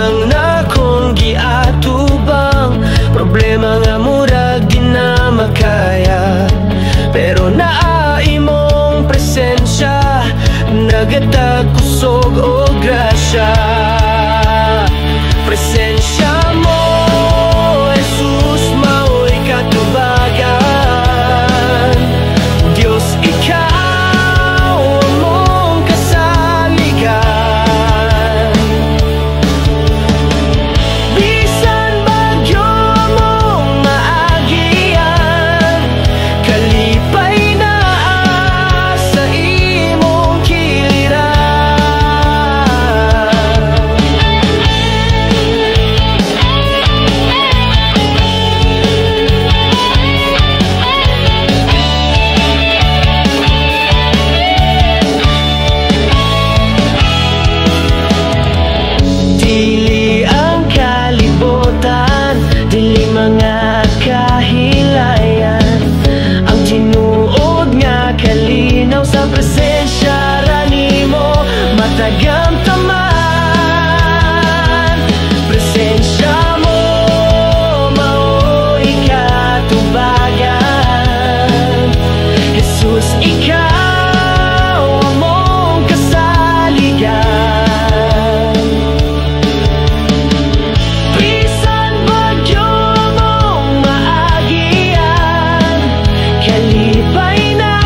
lang na kung giatubang problema nga murag di na makaya, pero naay mong presensya nagatag kusog o grasya. Presensya mo Jesus mao'y katubagan. Diyos ikaw among kasaligan. Bisan bagyo mong maagian, kalipay na sa imong kiliran. Dili ang kalibutan, dili mga kahilayan, ang tinuod nga kalinaw sa presensya ra nimo matagam taman. Presensya mo mao'y katubagan. Jesus ikaw among kasaligan. Bisan bagyo mong maagian, kalipay na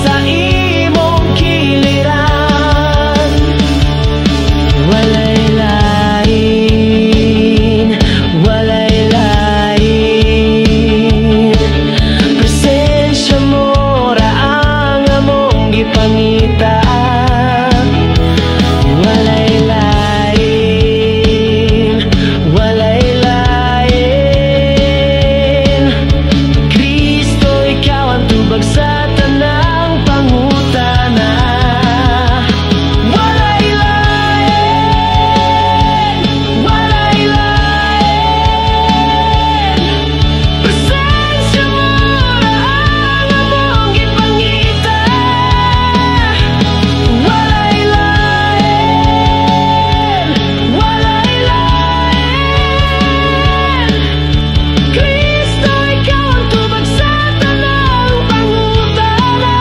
sa imong kiliran. Walay lain, walay lain, presensya mo ra ang among gipangita. Walay lain, walay lain, Kristo ikaw ang tubag sa tanang pangutana. Walay lain, walay lain, presensya mo ra ang among gipangita. Walay lain, walay lain, Kristo ikaw ang tubag sa tanang pangutana.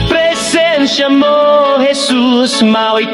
Presensya mo Jesus mao'y